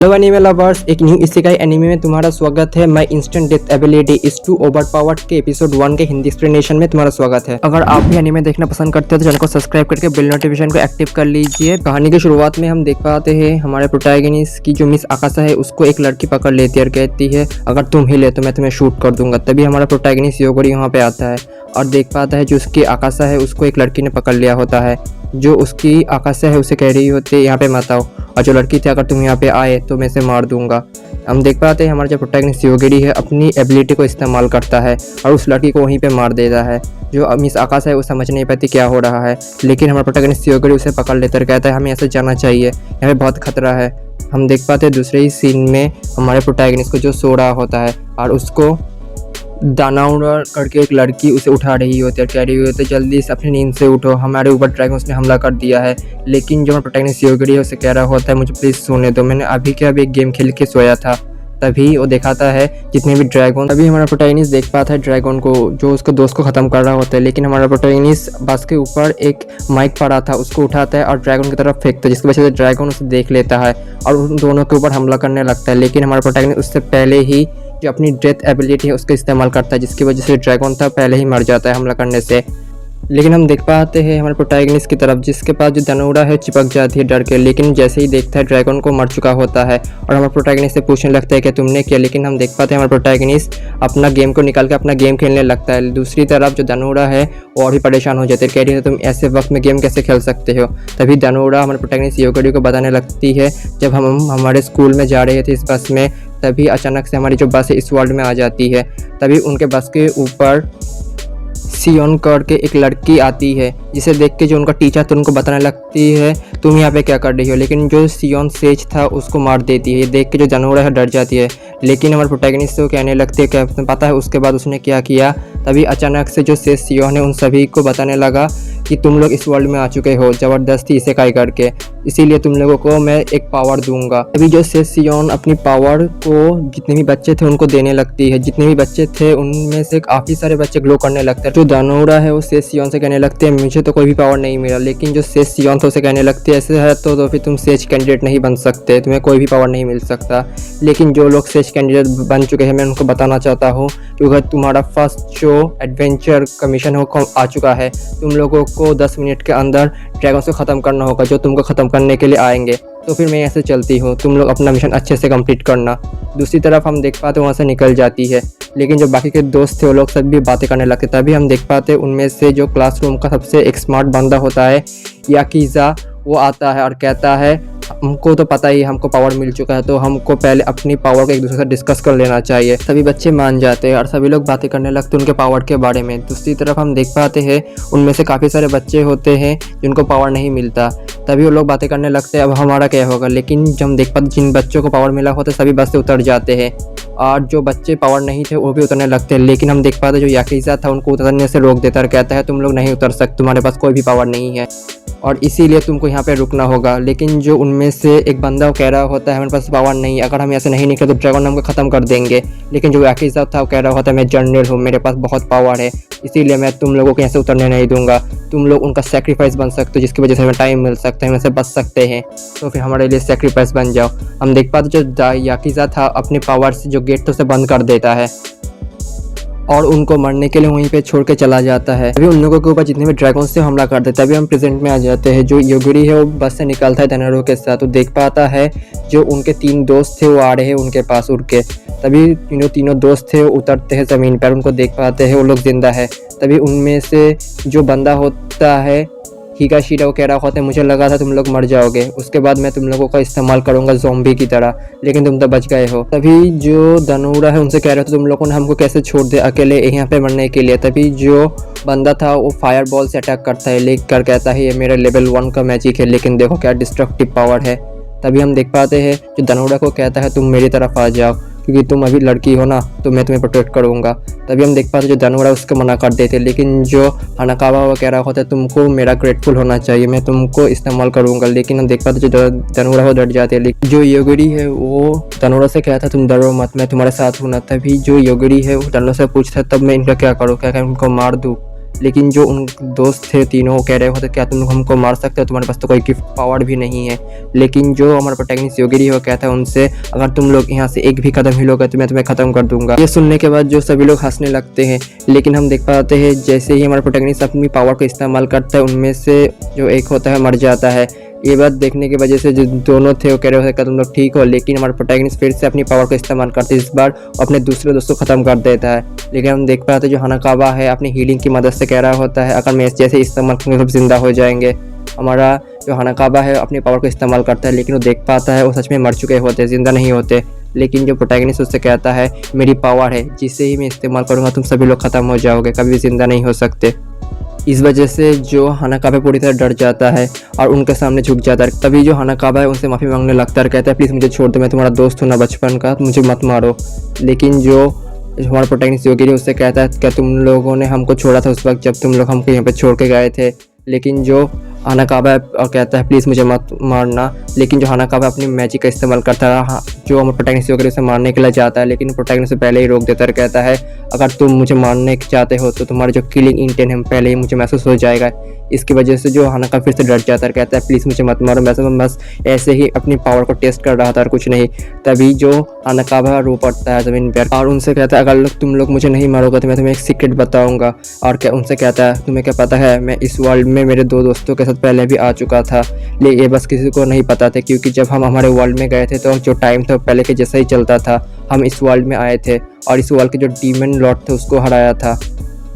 Hello anime lovers, एक new isekai anime में तुम्हारा स्वागत है। मैं instant death ability is too overpowered के एपिसोड 1 के हिंदी एक्सप्लेनेशन में तुम्हारा स्वागत है। अगर आप भी एनिमे देखना पसंद करते हो तो चैनल को सब्सक्राइब करके बेल नोटिफिकेशन को एक्टिव कर लीजिए। कहानी की शुरुआत में हम देख पाते हैं हमारे प्रोटैगनिस्ट की जो मिस आकाशा है उसको एक लड़की पकड़ लेती है और कहती है अगर तुम हिले तो मैं तुम्हें शूट कर दूंगा। तभी हमारा प्रोटैगनिस्ट योगोरी वहाँ पे आता है और देख पाता है जो उसकी आकाशा है उसको एक लड़की ने पकड़ लिया होता है। जो उसकी आकाशा है उसे कह रही होती है यहाँ पे मत आओ, और जो लड़की थी अगर तुम यहाँ पे आए तो मैं इसे मार दूंगा। हम देख पाते हैं हमारा जो प्रोटैगनिस्ट योगेरी है अपनी एबिलिटी को इस्तेमाल करता है और उस लड़की को वहीं पे मार देता है। जो मिस आकाशा है वो समझ नहीं पाती क्या हो रहा है, लेकिन हमारा प्रोटैगनिस्ट योगेरी उसे पकड़ लेता है, कहता है हमें ऐसे जाना चाहिए, यहाँ पे बहुत खतरा है। हम देख पाते हैं दूसरे ही सीन में हमारे प्रोटैगनिस्ट को जो सो रहा होता है और उसको दानाउरा करके एक लड़की उसे उठा रही होती है, कह रही होती है जल्दी से अपनी नींद से उठो, हमारे ऊपर ड्रैगन्स ने हमला कर दिया है। लेकिन जो हमारा प्रोटैगनिस्ट योगेरी है उसे कह रहा होता है मुझे प्लीज़ सोने दो, मैंने अभी के अभी एक गेम खेल के सोया था। तभी वो दिखाता है जितने भी ड्रैगन, तभी हमारा प्रोटैगनिस्ट देख पाता है ड्रैगन को जो उसको दोस्त को ख़त्म कर रहा होता है। लेकिन हमारा प्रोटैगनिस्ट बस के ऊपर एक माइक पड़ा था उसको उठाता है और ड्रैगन की तरफ फेंकता है, जिसकी वजह से ड्रैगन उसे देख लेता है और उन दोनों के ऊपर हमला करने लगता है। लेकिन हमारा प्रोटैगनिस्ट उससे पहले ही जो अपनी डेथ एबिलिटी है उसका इस्तेमाल करता है, जिसकी वजह से ड्रैगन था पहले ही मर जाता है हमला करने से। लेकिन हम देख पाते हैं हमारे प्रोटैगनिस्ट की तरफ जिसके पास जो दानाउरा है चिपक जाती है डर के, लेकिन जैसे ही देखता है ड्रैगन को मर चुका होता है और हमारे प्रोटैगनिस्ट से पूछने लगता है कि तुमने किया। लेकिन हम देख पाते हैं हमारा प्रोटैगनिस्ट अपना गेम को निकाल के अपना गेम खेलने लगता है। दूसरी तरफ जो दानाउरा है वो और भी परेशान हो जाते हैं, कह रही है तुम ऐसे वक्त में गेम कैसे खेल सकते हो। तभी दानाउरा हमारे प्रोटैगनिस्ट योगेरी को बताने लगती है जब हम हमारे स्कूल में जा रहे थे इस बस में, तभी अचानक से हमारी जो बस है इस वर्ल्ड में आ जाती है। तभी उनके बस के ऊपर सियोन करके एक लड़की आती है, जिसे देख के जो उनका टीचर था उनको बताने लगती है तुम यहाँ पे क्या कर रही हो। लेकिन जो सियोन सेज था उसको मार देती है। ये देख के जो दानाउरा है डर जाती है, लेकिन हमारे प्रोटैगनिस्ट से वो कहने लगती है क्या पता है उसके बाद उसने क्या किया। तभी अचानक से जो सेज सियोन है उन सभी को बताने लगा कि तुम लोग इस वर्ल्ड में आ चुके हो ज़बरदस्ती इसेकाई करके, इसीलिए तुम लोगों को मैं एक पावर दूंगा। अभी जो सेज सियोन अपनी पावर को जितने भी बच्चे थे उनको देने लगती है। जितने भी बच्चे थे उनमें से काफ़ी सारे बच्चे ग्लो करने लगते हैं। जो दानाउरा है वो सेज सियोन से कहने लगते हैं मुझे तो कोई भी पावर नहीं मिला। लेकिन जो सेज सियोन था उसे कहने लगती है ऐसे है तो फिर तुम सेज कैंडिडेट नहीं बन सकते, तुम्हें कोई भी पावर नहीं मिल सकता। लेकिन जो लोग सेज कैंडिडेट बन चुके हैं मैं उनको बताना चाहता हूँ क्योंकि तुम्हारा फर्स्ट जो एडवेंचर का मिशन है वो आ चुका है। तुम लोगों को 10 मिनट के अंदर ड्रैगन को ख़त्म करना होगा जो तुमको ख़त्म करने के लिए आएंगे। तो फिर मैं ऐसे चलती हूँ, तुम लोग अपना मिशन अच्छे से कंप्लीट करना। दूसरी तरफ हम देख पाते वहाँ से निकल जाती है, लेकिन जो बाकी के दोस्त थे वो लोग सब भी बातें करने लगते। तभी हम देख पाते उनमें से जो क्लासरूम का सबसे एक स्मार्ट बंदा होता है याकीज़ा, वो आता है और कहता है हमको तो पता ही हमको पावर मिल चुका है तो हमको पहले अपनी पावर को एक दूसरे से डिस्कस कर लेना चाहिए। सभी बच्चे मान जाते हैं और सभी लोग बातें करने लगते उनके पावर के बारे में। दूसरी तरफ हम देख पाते हैं उनमें से काफ़ी सारे बच्चे होते हैं जिनको पावर नहीं मिलता। तभी वो लोग बातें करने लगते हैं अब हमारा क्या होगा। लेकिन जब हम देख पाते जिन बच्चों को पावर मिला होता है सभी बस से उतर जाते हैं और जो बच्चे पावर नहीं थे वो भी उतरने लगते हैं। लेकिन हम देख पाते जो याकीज़ा था उनको उतरने से रोक देता है और कहता है तुम लोग नहीं उतर सकते, तुम्हारे पास कोई भी पावर नहीं है और इसीलिए तुमको यहाँ पे रुकना होगा। लेकिन जो उनमें से एक बंदा वो कह रहा होता है हमारे पास पावर नहीं है, अगर हम ऐसे नहीं निकले तो ड्रैगन हमको ख़त्म कर देंगे। लेकिन जो याकीज़ा था वो कह रहा होता है मैं जनरल हूँ, मेरे पास बहुत पावर है, इसीलिए मैं तुम लोगों को यहाँ से उतरने नहीं दूंगा। तुम लोग उनका सेक्रीफाइस बन सकते हो जिसकी वजह से हमें टाइम मिल सकता है, हम ऐसे बच सकते हैं, तो फिर हमारे लिए सेक्रीफाइस बन जाओ। हम देख पाते जो याकीज़ा था अपने पावर से जो गेट तो उसे बंद कर देता है और उनको मरने के लिए वहीं पे छोड़ के चला जाता है। अभी उन लोगों के ऊपर जितने भी ड्रैगन से हमला करते हैं। तभी हम प्रेजेंट में आ जाते हैं। जो योगेरी है वो बस से निकलता है दानाउरा के साथ, तो देख पाता है जो उनके 3 दोस्त थे वो आ रहे हैं उनके पास उड़ के। तभी तीनों दोस्त थे वो उतरते हैं ज़मीन पर, उनको देख पाते हैं वो लोग जिंदा है। तभी उनमें से जो बंदा होता है हिगाशिरा वो कह रहा होता है मुझे लगा था तुम लोग मर जाओगे, उसके बाद मैं तुम लोगों का इस्तेमाल करूंगा ज़ॉम्बी की तरह, लेकिन तुम तो बच गए हो। तभी जो दानाउरा है उनसे कह रहे थे तुम लोगों ने हमको कैसे छोड़ दिया अकेले यहाँ पे मरने के लिए। तभी जो बंदा था वो फायर बॉल से अटैक करता है, लेकर कहता है ये मेरा लेवल 1 का मैजिक है, लेकिन देखो क्या डिस्ट्रक्टिव पावर है। तभी हम देख पाते हैं जो दानाउरा को कहता है तुम मेरी तरफ आ जाओ क्योंकि तुम अभी लड़की हो ना तो मैं तुम्हें प्रोटेक्ट करूंगा। तभी हम देख पाते जो दानाउरा उसको मना कर देते, लेकिन जो हनाकावा वो कह रहा होता है तुमको मेरा ग्रेटफुल होना चाहिए, मैं तुमको इस्तेमाल करूंगा। लेकिन हम देख पाते जो दानाउरा वो डर जाते हैं। लेकिन जो योगेरी है वो दानाउरा से कहता है तुम डरो मत, मैं तुम्हारे साथ हूँ ना। तभी जो योगेरी है वो दानाउरा से पूछता है तब मैं इनका क्या करूँ, क्या इनको मार दूँ। लेकिन जो उन दोस्त थे तीनों कह रहे होते क्या तुम लोग हमको मार सकते हो, तुम्हारे पास तो कोई गिफ्ट पावर भी नहीं है। लेकिन जो हमारा प्रोटैगनिस्ट योगिरी है वो कहता है उनसे अगर तुम लोग यहाँ से एक भी कदम हिलोगे तो मैं तुम्हें ख़त्म कर दूंगा। ये सुनने के बाद जो सभी लोग हंसने लगते हैं, लेकिन हम देख पाते हैं जैसे ही हमारा प्रोटैगनिस्ट अपनी पावर का इस्तेमाल करता है उनमें से जो एक होता है मर जाता है। ये बात देखने की वजह से जो दोनों थे वो कह रहे होते तुम लोग ठीक हो, लेकिन हमारा प्रोटैगनिस्ट फिर से अपनी पावर का इस्तेमाल करते इस बार अपने दूसरे दोस्तों को ख़त्म कर देता है। लेकिन हम देख पाते हैं जो हानाकावा है अपनी हीलिंग की मदद से कह रहा होता है अगर मैं जैसे इस्तेमाल करूँगा सब जिंदा हो जाएंगे। हमारा जो हानाकावा है अपनी पावर का इस्तेमाल करता है, लेकिन वो देख पाता है वो सच में मर चुके होते, ज़िंदा नहीं होते। लेकिन जो प्रोटैगनिस्ट उससे कहता है मेरी पावर है जिसे ही मैं इस्तेमाल करूँगा तुम सभी लोग ख़त्म हो जाओगे, कभी भी ज़िंदा नहीं हो सकते। इस वजह से जो हानाकावा पूरी तरह डर जाता है और उनके सामने झुक जाता है। तभी जो हानाकावा है उनसे माफ़ी मांगने लगता है, कहता है प्लीज़ मुझे छोड़ दो, मैं तुम्हारा दोस्त हूँ ना बचपन का, मुझे मत मारो। लेकिन जो हमारा प्रोटैगनिस्ट योगिरी उससे कहता है क्या तुम लोगों ने हमको छोड़ा था उस वक्त जब तुम लोग हमको यहाँ पे छोड़ के गए थे। लेकिन जो हानाकावा और कहता है प्लीज़ मुझे मत मारना। लेकिन जो हानाकावा अपनी मैजिक का इस्तेमाल करता है जो हमारे प्रोटैगनिस्ट योगिरी उसे मारने के लिए जाता है, लेकिन प्रोटैगनिस्ट से पहले ही रोक देता है, कहता है अगर तुम मुझे मारने चाहते हो तो तुम्हारा जो किलिंग इंटेंट है पहले ही मुझे महसूस हो जाएगा। इसकी वजह से जो हानाकावा फिर से डर जाता है, कहता है प्लीज़ मुझे मत मारो, मैं बस ऐसे ही अपनी पावर को टेस्ट कर रहा था और कुछ नहीं। तभी जो हानाकावा रो पड़ता है ज़मीन पर और उनसे कहता है अगर तुम लोग मुझे नहीं मारोगे तो मैं तुम्हें एक सीक्रेट बताऊंगा। और क्या उनसे कहता है तुम्हें क्या पता है मैं इस वर्ल्ड में मेरे दो दोस्तों के साथ पहले भी आ चुका था, लेकिन ये बस किसी को नहीं पता था क्योंकि जब हम हमारे वर्ल्ड में गए थे तो जो टाइम था पहले के जैसा ही चलता था। हम इस वर्ल्ड में आए थे और इस वर्ल्ड के जो डीमन लॉर्ड थे उसको हराया था।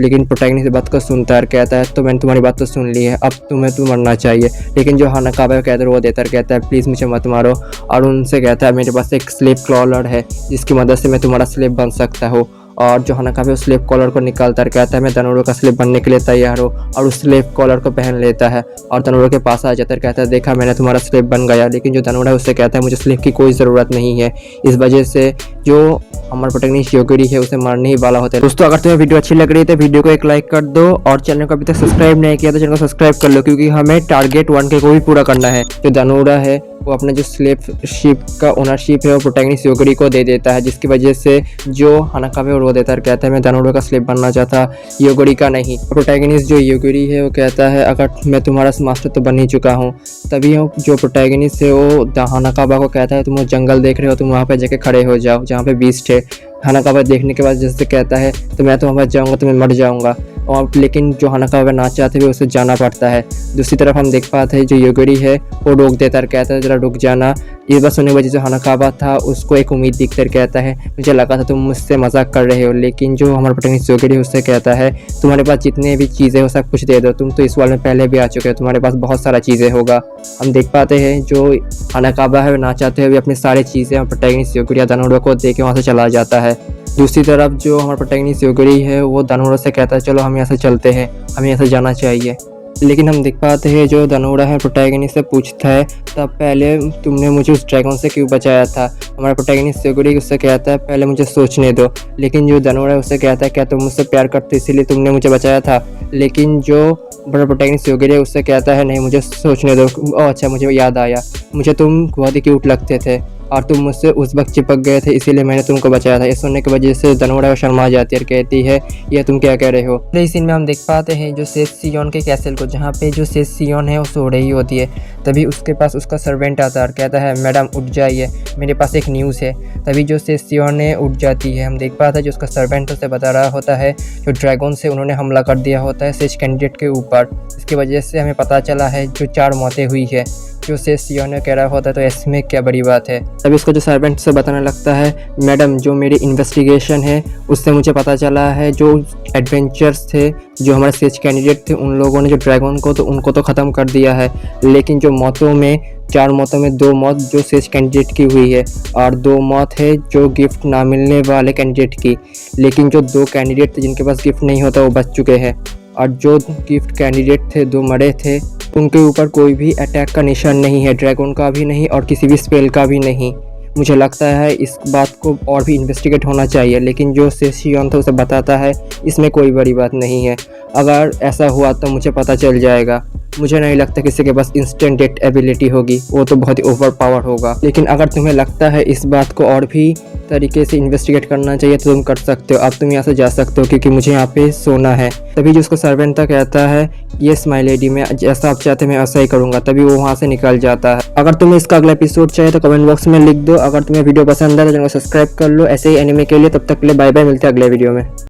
लेकिन प्रोटैगनिस्ट बात को सुनता है, कहता है तो मैंने तुम्हारी बात तो सुन ली है, अब तुम्हें तो मरना चाहिए। लेकिन जो हानाकावा कहता है वो देता है, कहता है प्लीज़ मुझे मत मारो। और उनसे कहता है मेरे पास एक स्लेव क्लॉलर है जिसकी मदद से मैं तुम्हारा स्लेव बन सकता हूँ। और जो हानाकावा उस स्लेव कॉलर को निकालता है, कहता है मैं धनुरो का स्लेव बनने के लिए तैयार हूँ। और उस स्लेव कॉलर को पहन लेता है और धनुरो के पास आ जाता है, कहता है देखा मैंने तुम्हारा स्लेव बन गया। लेकिन जो धनुरा है उससे कहता है मुझे स्लेव की कोई ज़रूरत नहीं है। इस वजह से जो हमारा प्रोटैगनिस्ट योगिरी है उसे मारने ही वाला होता है। दोस्तों अगर तुम्हें वीडियो अच्छी लग रही है तो वीडियो को एक लाइक कर दो और चैनल को अभी तक सब्सक्राइब नहीं किया तो चैनल को सब्सक्राइब कर लो, क्योंकि हमें टारगेट 1K को भी पूरा करना है। जो धनुरा है वो अपने जो स्लेव शिप का ओनरशिप है वो प्रोटैगनिस्ट योगिरी को दे देता है, जिसकी वजह से जो हानाकावा रो देता है, कहता है मैं धनुरा का स्लेव बनना चाहता योगिरी का नहीं। प्रोटैगनिस्ट जो योगिरी है वो कहता है अगर मैं तुम्हारा मास्टर तो बन ही चुका हूँ। तभी जो प्रोटैगनिस्ट है वो हानाकावा को कहता है तुम जंगल देख रहे हो, तुम वहाँ पर जाके खड़े हो जाओ जहाँ पे बीस्ट है। हानाकावा देखने के बाद जैसे कहता है तो मैं तो वहाँ जाऊँगा तो मैं मर जाऊँगा। और लेकिन जो हानाकावा ना चाहते हुए उसे जाना पड़ता है। दूसरी तरफ हम देख पाते हैं जो योगिरी है वो रोक देता है, कहता है जरा रुक जाना। ये बात सुनने की वजह से हानाकावा था उसको एक उम्मीद दिखता है, कहता है मुझे लगा था तुम मुझसे मजाक कर रहे हो। लेकिन जो हमारा प्रोटैगनिस्ट योगिरी उससे कहता है तुम्हारे पास जितने भी चीज़ें हो सब कुछ दे दो, तुम तो इस वर्ल्ड में पहले भी आ चुके हो, तुम्हारे पास बहुत सारा चीज़ें होगा। हम देख पाते हैं जो हानाकावा है ना चाहते हुए अपनी सारी चीज़ें और प्रोटैगनिस्ट योगिरी धनुरा को दे के वहाँ से चला जाता है। दूसरी तरफ जो हमारा प्रोटैगनिस्ट योगिरी है वो धनुरा से कहता है चलो हम यहाँ से चलते हैं, हमें यहाँ से जाना चाहिए। लेकिन हम देख पाते हैं जो धनुरा है प्रोटैगनिस्ट से पूछता है तब पहले तुमने मुझे उस ड्रैगन से क्यों बचाया था। हमारा प्रोटैगनिस्ट योगिरी उससे कहता है पहले मुझे सोचने दो। लेकिन जो धनुरा है उससे कहता है क्या तुम मुझसे प्यार करते इसीलिए तुमने मुझे बचाया था। लेकिन जो प्रोटैगनिस्ट योगिरी है उससे कहता है नहीं मुझे सोचने दो। ओह अच्छा मुझे याद आया, मुझे तुम बहुत ही क्यूट लगते थे और तुम मुझसे उस वक्त चिपक गए थे इसीलिए मैंने तुमको बचाया था। ये सुनने की वजह से धनुरा शर्मा जाती है और कहती है ये तुम क्या कह रहे हो। इस सीन में हम देख पाते हैं जो सेसियोन के कैसल को, जहाँ पे जो सेसियोन है वो सो रही होती है। तभी उसके पास उसका सर्वेंट आता है और कहता है मैडम उठ जाइए, मेरे पास एक न्यूज़ है। तभी जो सेसियोन है उठ जाती है। हम देख पाते हैं जो उसका सर्वेंट उसे बता रहा होता है जो ड्रैगन से उन्होंने हमला कर दिया होता है सेज कैंडिडेट के ऊपर। इसकी वजह से हमें पता चला है जो 4 मौतें हुई है। जो सेसियोन ने कह रहा होता है तो इसमें क्या बड़ी बात है। तभी उसको जो सर्वेंट से बताने लगता है मैडम जो मेरी इन्वेस्टिगेशन है उससे मुझे पता चला है जो एडवेंचर्स थे जो हमारे सेज कैंडिडेट थे उन लोगों ने जो ड्रैगन को तो उनको तो ख़त्म कर दिया है। लेकिन जो मौतों में 4 मौतों में 2 मौत जो सेज कैंडिडेट की हुई है और 2 मौत है जो गिफ्ट ना मिलने वाले कैंडिडेट की। लेकिन जो 2 कैंडिडेट थे जिनके पास गिफ्ट नहीं होता वो बच चुके हैं और जो गिफ्ट कैंडिडेट थे 2 मरे थे उनके ऊपर कोई भी अटैक का निशान नहीं है, ड्रैगन का भी नहीं और किसी भी स्पेल का भी नहीं। मुझे लगता है इस बात को और भी इन्वेस्टिगेट होना चाहिए। लेकिन जो सेसियोन था उसे बताता है इसमें कोई बड़ी बात नहीं है, अगर ऐसा हुआ तो मुझे पता चल जाएगा। मुझे नहीं लगता किसी के पास इंस्टेंट डेथ एबिलिटी होगी, वो तो बहुत ही ओवर पावर होगा। लेकिन अगर तुम्हें लगता है इस बात को और भी तरीके से इन्वेस्टिगेट करना चाहिए तो तुम कर सकते हो। अब तुम यहाँ से जा सकते हो क्योंकि मुझे यहाँ पे सोना है। तभी जो उसको सर्वेंट तक कहता है, यस माय लेडी, मैं जैसा आप चाहते मैं ऐसा ही करूँगा। तभी वो वहाँ से निकल जाता है। अगर तुम्हें इसका अगला एपिसोड चाहिए तो कमेंट बॉक्स में लिख दो। अगर तुम्हें वीडियो पसंद है तो चैनल को सब्सक्राइब कर लो ऐसे ही एनिमे के लिए। तब तक के लिए बाय बाय, मिलते हैं अगले वीडियो में।